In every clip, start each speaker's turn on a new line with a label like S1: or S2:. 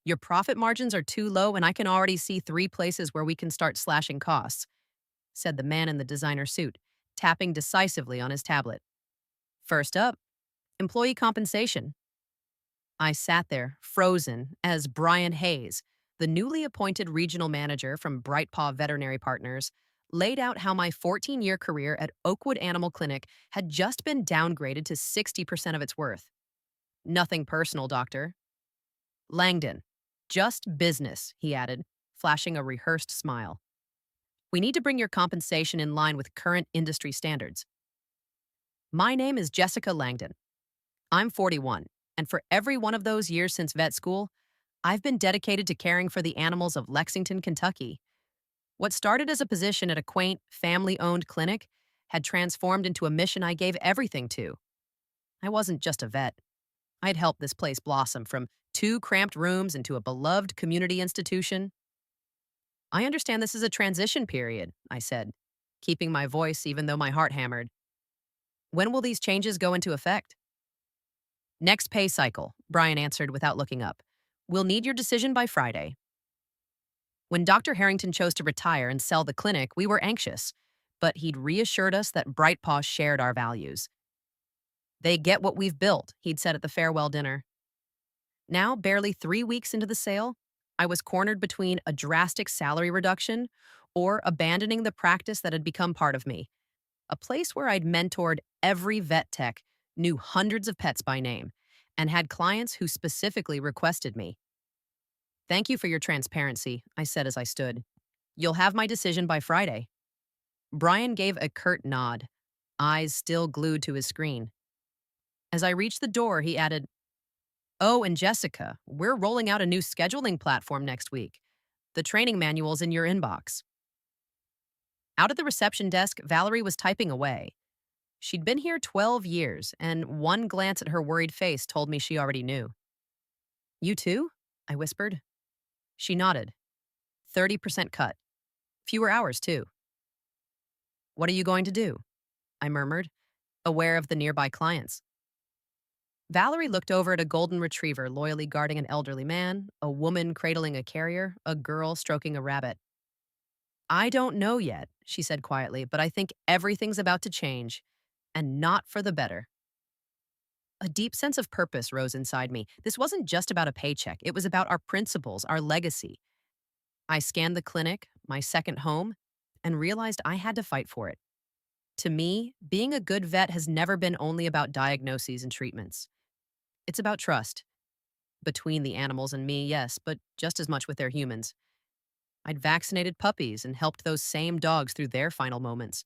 S1: Your profit margins are too low, and I can already see three places where we can start slashing costs, said the man in the designer suit, tapping decisively on his tablet. First up, employee compensation. I sat there, frozen, as Brian Hayes, the newly appointed regional manager from Brightpaw Veterinary Partners, laid out how my 14-year career at Oakwood Animal Clinic had just been downgraded to 60% of its worth. Nothing personal, doctor. Langdon. Just business, he added, flashing a rehearsed smile. We need to bring your compensation in line with current industry standards. My name is Jessica Langdon. I'm 41, and for every one of those years since vet school, I've been dedicated to caring for the animals of Lexington, Kentucky. What started as a position at a quaint, family-owned clinic had transformed into a mission I gave everything to. I wasn't just a vet. I'd helped this place blossom from two cramped rooms into a beloved community institution. I understand this is a transition period, I said, keeping my voice even though my heart hammered. When will these changes go into effect? Next pay cycle, Brian answered without looking up. We'll need your decision by Friday. When Dr. Harrington chose to retire and sell the clinic, we were anxious, but he'd reassured us that Brightpaw shared our values. They get what we've built, he'd said at the farewell dinner. Now, barely 3 weeks into the sale, I was cornered between a drastic salary reduction or abandoning the practice that had become part of me, a place where I'd mentored every vet tech, knew hundreds of pets by name, and had clients who specifically requested me. Thank you for your transparency, I said as I stood. You'll have my decision by Friday. Brian gave a curt nod, eyes still glued to his screen. As I reached the door, he added, Oh, and Jessica, we're rolling out a new scheduling platform next week. The training manual's in your inbox. Out at the reception desk, Valerie was typing away. She'd been here 12 years, and one glance at her worried face told me she already knew. You too? I whispered. She nodded. 30% cut. Fewer hours, too. What are you going to do? I murmured, aware of the nearby clients. Valerie looked over at a golden retriever loyally guarding an elderly man, a woman cradling a carrier, a girl stroking a rabbit. I don't know yet, she said quietly, but I think everything's about to change, and not for the better. A deep sense of purpose rose inside me. This wasn't just about a paycheck, it was about our principles, our legacy. I scanned the clinic, my second home, and realized I had to fight for it. To me, being a good vet has never been only about diagnoses and treatments. It's about trust. Between the animals and me, yes, but just as much with their humans. I'd vaccinated puppies and helped those same dogs through their final moments.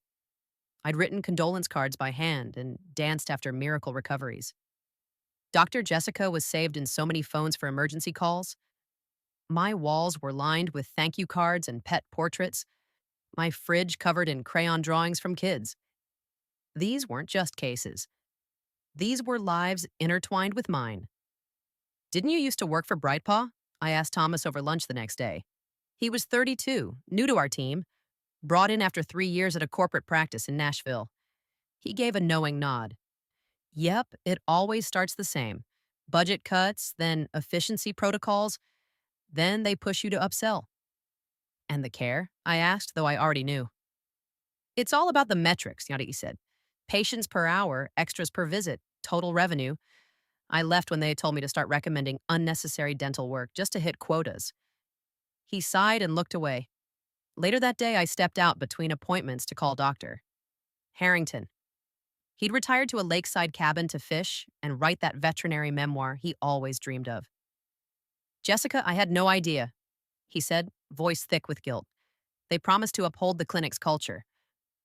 S1: I'd written condolence cards by hand and danced after miracle recoveries. Dr. Jessica was saved in so many phones for emergency calls. My walls were lined with thank you cards and pet portraits, my fridge covered in crayon drawings from kids. These weren't just cases. These were lives intertwined with mine. Didn't you used to work for Brightpaw? I asked Thomas over lunch the next day. He was 32, new to our team, brought in after 3 years at a corporate practice in Nashville. He gave a knowing nod. Yep, it always starts the same. Budget cuts, then efficiency protocols, then they push you to upsell. And the care? I asked, though I already knew. It's all about the metrics, Yadi said. Patients per hour, extras per visit, total revenue. I left when they told me to start recommending unnecessary dental work just to hit quotas. He sighed and looked away. Later that day, I stepped out between appointments to call Dr. Harrington. He'd retired to a lakeside cabin to fish and write that veterinary memoir he always dreamed of. Jessica, I had no idea, he said, voice thick with guilt. They promised to uphold the clinic's culture.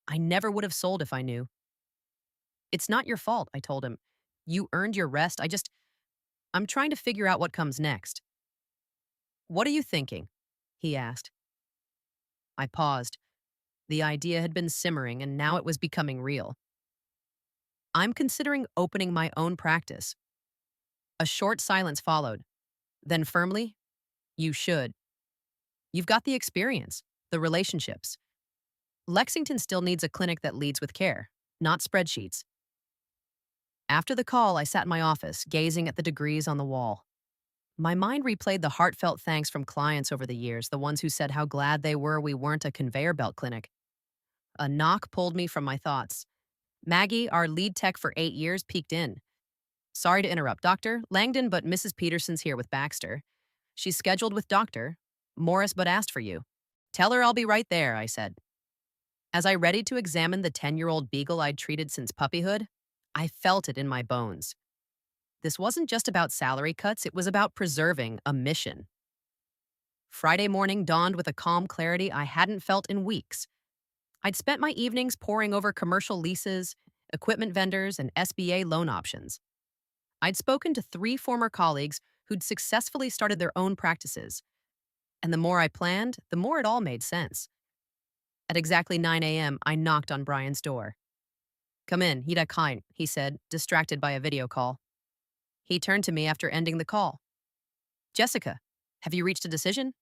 S1: I never would have sold if I knew. It's not your fault, I told him. You earned your rest. I'm trying to figure out what comes next. What are you thinking? He asked. I paused. The idea had been simmering, and now it was becoming real. I'm considering opening my own practice. A short silence followed. Then firmly, you should. You've got the experience, the relationships. Lexington still needs a clinic that leads with care, not spreadsheets. After the call, I sat in my office, gazing at the degrees on the wall. My mind replayed the heartfelt thanks from clients over the years, the ones who said how glad they were we weren't a conveyor belt clinic. A knock pulled me from my thoughts. Maggie, our lead tech for 8 years, peeked in. Sorry to interrupt, Dr. Langdon, but Mrs. Peterson's here with Baxter. She's scheduled with Dr. Morris, but asked for you. Tell her I'll be right there, I said. As I readied to examine the 10-year-old beagle I'd treated since puppyhood, I felt it in my bones. This wasn't just about salary cuts, it was about preserving a mission. Friday morning dawned with a calm clarity I hadn't felt in weeks. I'd spent my evenings poring over commercial leases, equipment vendors, and SBA loan options. I'd spoken to 3 former colleagues who'd successfully started their own practices. And the more I planned, the more it all made sense. At exactly 9 a.m., I knocked on Brian's door. Come in, Hida Kain, he said, distracted by a video call. He turned to me after ending the call. Jessica, have you reached a decision?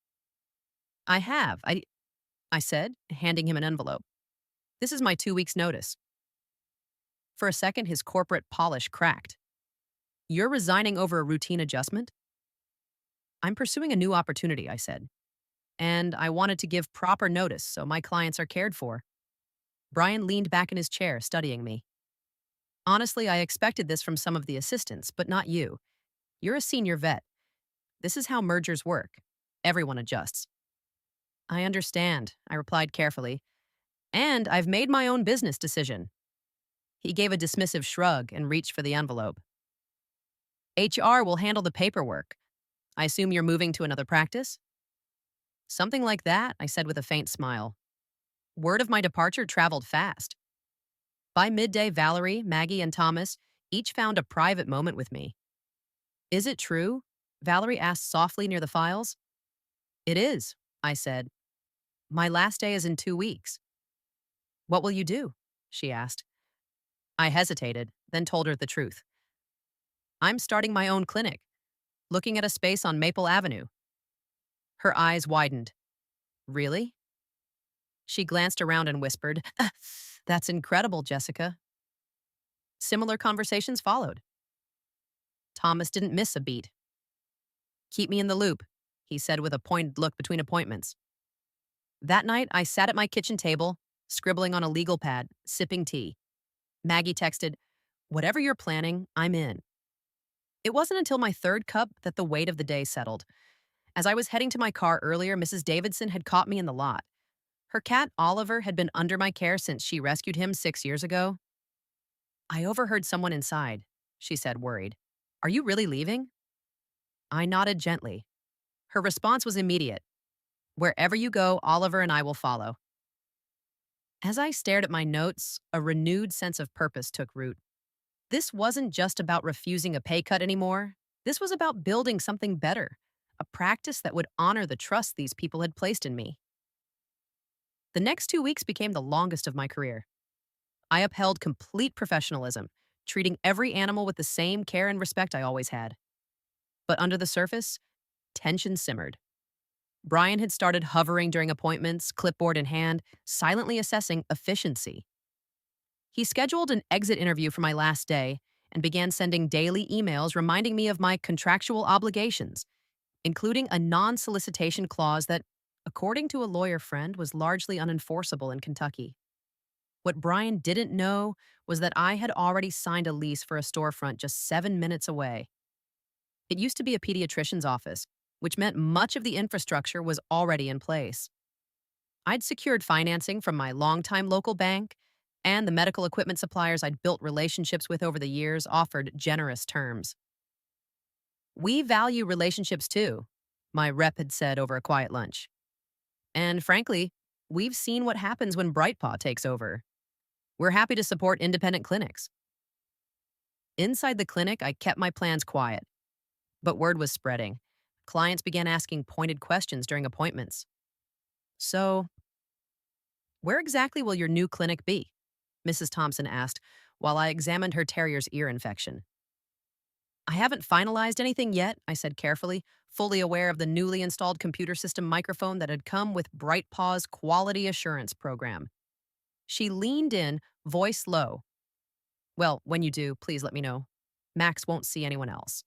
S1: I have, I said, handing him an envelope. This is my 2 weeks' notice. For a second, his corporate polish cracked. You're resigning over a routine adjustment? I'm pursuing a new opportunity, I said. And I wanted to give proper notice so my clients are cared for. Brian leaned back in his chair, studying me. Honestly, I expected this from some of the assistants, but not you. You're a senior vet. This is how mergers work. Everyone adjusts. I understand, I replied carefully. And I've made my own business decision. He gave a dismissive shrug and reached for the envelope. HR will handle the paperwork. I assume you're moving to another practice? Something like that, I said with a faint smile. Word of my departure traveled fast. By midday, Valerie, Maggie, and Thomas each found a private moment with me. Is it true? Valerie asked softly near the files. It is, I said. My last day is in 2 weeks. What will you do? She asked. I hesitated, then told her the truth. I'm starting my own clinic, looking at a space on Maple Avenue. Her eyes widened. Really? She glanced around and whispered, That's incredible, Jessica. Similar conversations followed. Thomas didn't miss a beat. Keep me in the loop, he said with a pointed look between appointments. That night, I sat at my kitchen table, scribbling on a legal pad, sipping tea. Maggie texted, Whatever you're planning, I'm in. It wasn't until my 3rd cup that the weight of the day settled. As I was heading to my car earlier, Mrs. Davidson had caught me in the lot. Her cat, Oliver, had been under my care since she rescued him 6 years ago. I overheard someone inside, she said, worried. Are you really leaving? I nodded gently. Her response was immediate. Wherever you go, Oliver and I will follow. As I stared at my notes, a renewed sense of purpose took root. This wasn't just about refusing a pay cut anymore. This was about building something better, a practice that would honor the trust these people had placed in me. The next 2 weeks became the longest of my career. I upheld complete professionalism, treating every animal with the same care and respect I always had. But under the surface, tension simmered. Brian had started hovering during appointments, clipboard in hand, silently assessing efficiency. He scheduled an exit interview for my last day and began sending daily emails reminding me of my contractual obligations, including a non-solicitation clause that, according to a lawyer friend, was largely unenforceable in Kentucky. What Brian didn't know was that I had already signed a lease for a storefront just 7 minutes away. It used to be a pediatrician's office, which meant much of the infrastructure was already in place. I'd secured financing from my longtime local bank, and the medical equipment suppliers I'd built relationships with over the years offered generous terms. We value relationships too, my rep had said over a quiet lunch. And frankly, we've seen what happens when Brightpaw takes over. We're happy to support independent clinics. Inside the clinic, I kept my plans quiet. But word was spreading. Clients began asking pointed questions during appointments. So, where exactly will your new clinic be? Mrs. Thompson asked, while I examined her terrier's ear infection. I haven't finalized anything yet, I said carefully, fully aware of the newly installed computer system microphone that had come with Brightpaw's quality assurance program. She leaned in, voice low. Well, when you do, please let me know. Max won't see anyone else.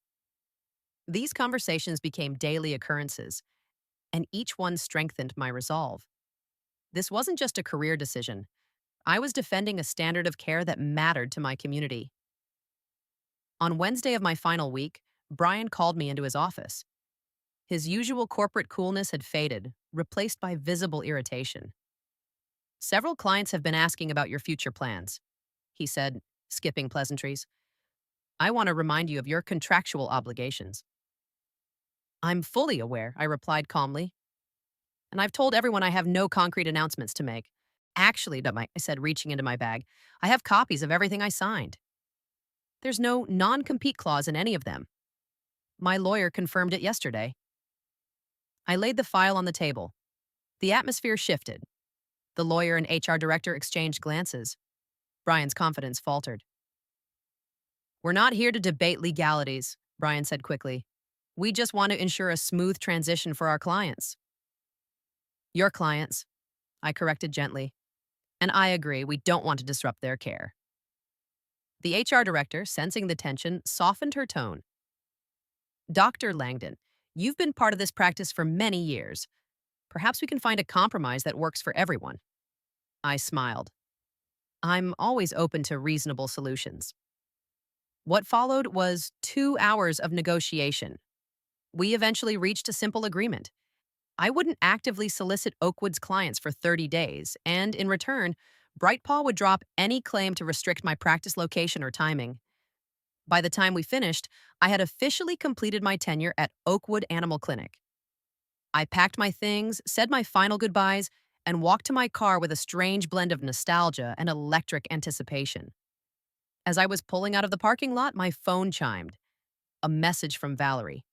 S1: These conversations became daily occurrences, and each one strengthened my resolve. This wasn't just a career decision. I was defending a standard of care that mattered to my community. On Wednesday of my final week, Brian called me into his office. His usual corporate coolness had faded, replaced by visible irritation. Several clients have been asking about your future plans, he said, skipping pleasantries. I want to remind you of your contractual obligations. I'm fully aware, I replied calmly. And I've told everyone I have no concrete announcements to make. Actually, I said, reaching into my bag, I have copies of everything I signed. There's no non-compete clause in any of them. My lawyer confirmed it yesterday. I laid the file on the table. The atmosphere shifted. The lawyer and HR director exchanged glances. Brian's confidence faltered. We're not here to debate legalities, Brian said quickly. We just want to ensure a smooth transition for our clients. Your clients, I corrected gently. And I agree, we don't want to disrupt their care. The HR director, sensing the tension, softened her tone. Dr. Langdon, you've been part of this practice for many years. Perhaps we can find a compromise that works for everyone. I smiled. I'm always open to reasonable solutions. What followed was 2 hours of negotiation. We eventually reached a simple agreement. I wouldn't actively solicit Oakwood's clients for 30 days, and in return, Brightpaw would drop any claim to restrict my practice location or timing. By the time we finished, I had officially completed my tenure at Oakwood Animal Clinic. I packed my things, said my final goodbyes, and walked to my car with a strange blend of nostalgia and electric anticipation. As I was pulling out of the parking lot, my phone chimed. A message from Valerie.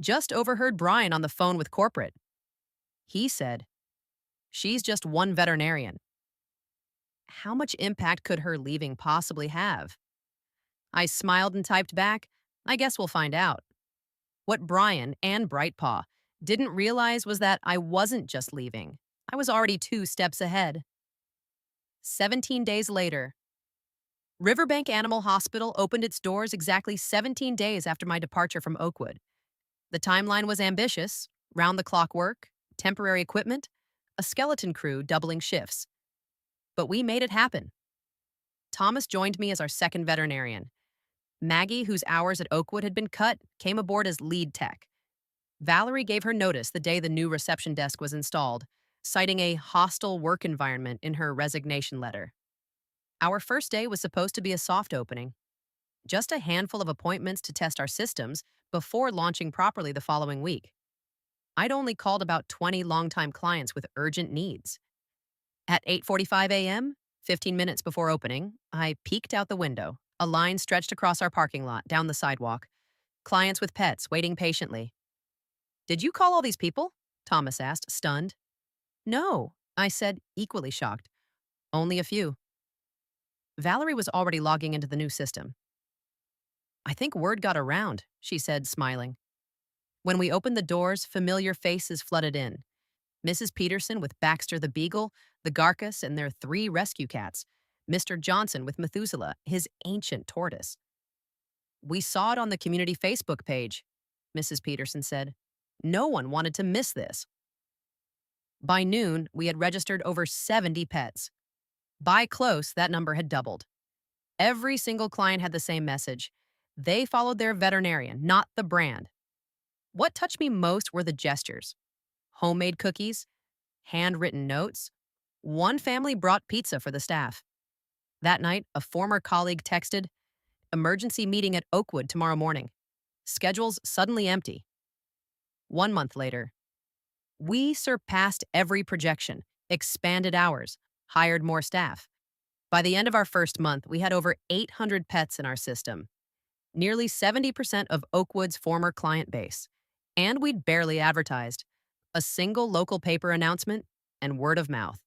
S1: Just overheard Brian on the phone with corporate. He said, she's just one veterinarian. How much impact could her leaving possibly have? I smiled and typed back, I guess we'll find out. What Brian and Brightpaw didn't realize was that I wasn't just leaving. I was already 2 steps ahead. 17 days later, Riverbank Animal Hospital opened its doors exactly 17 days after my departure from Oakwood. The timeline was ambitious: round-the-clock work, temporary equipment, a skeleton crew doubling shifts. But we made it happen. Thomas joined me as our second veterinarian. Maggie, whose hours at Oakwood had been cut, came aboard as lead tech. Valerie gave her notice the day the new reception desk was installed, citing a hostile work environment in her resignation letter. Our first day was supposed to be a soft opening, just a handful of appointments to test our systems before launching properly the following week. I'd only called about 20 longtime clients with urgent needs. At 8:45 a.m., 15 minutes before opening, I peeked out the window. A line stretched across our parking lot, down the sidewalk. Clients with pets waiting patiently. Did you call all these people? Thomas asked, stunned. No, I said, equally shocked. Only a few. Valerie was already logging into the new system. I think word got around, she said, smiling. When we opened the doors, familiar faces flooded in. Mrs. Peterson with Baxter the Beagle, the Garcus and their 3 rescue cats, Mr. Johnson with Methuselah, his ancient tortoise. We saw it on the community Facebook page, Mrs. Peterson said. No one wanted to miss this. By noon, we had registered over 70 pets. By close, that number had doubled. Every single client had the same message. They followed their veterinarian, not the brand. What touched me most were the gestures. Homemade cookies, handwritten notes. One family brought pizza for the staff. That night, a former colleague texted, "Emergency meeting at Oakwood tomorrow morning. Schedules suddenly empty." 1 month later, we surpassed every projection, expanded hours, hired more staff. By the end of our first month, we had over 800 pets in our system, nearly 70% of Oakwood's former client base. And we'd barely advertised. A single local paper announcement and word of mouth.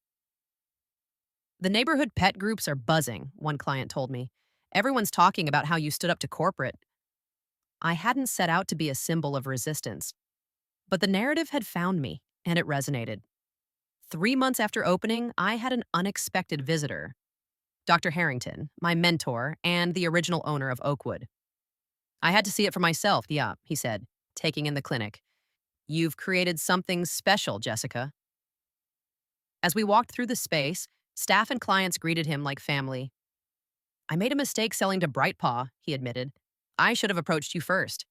S1: The neighborhood pet groups are buzzing, one client told me. Everyone's talking about how you stood up to corporate. I hadn't set out to be a symbol of resistance. But the narrative had found me, and it resonated. 3 months after opening, I had an unexpected visitor. Dr. Harrington, my mentor and the original owner of Oakwood. I had to see it for myself, yeah, he said, taking in the clinic. You've created something special, Jessica. As we walked through the space, staff and clients greeted him like family. I made a mistake selling to Brightpaw, he admitted. I should have approached you first.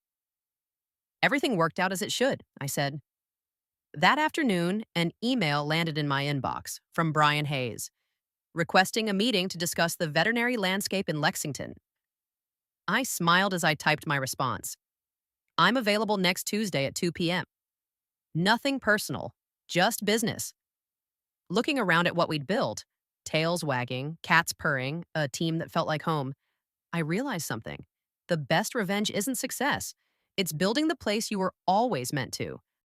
S1: Everything worked out as it should, I said. That afternoon, an email landed in my inbox from Brian Hayes, requesting a meeting to discuss the veterinary landscape in Lexington. I smiled as I typed my response. I'm available next Tuesday at 2 p.m. Nothing personal, just business. Looking around at what we'd built, tails wagging, cats purring, a team that felt like home, I realized something. The best revenge isn't success. It's building the place you were always meant to.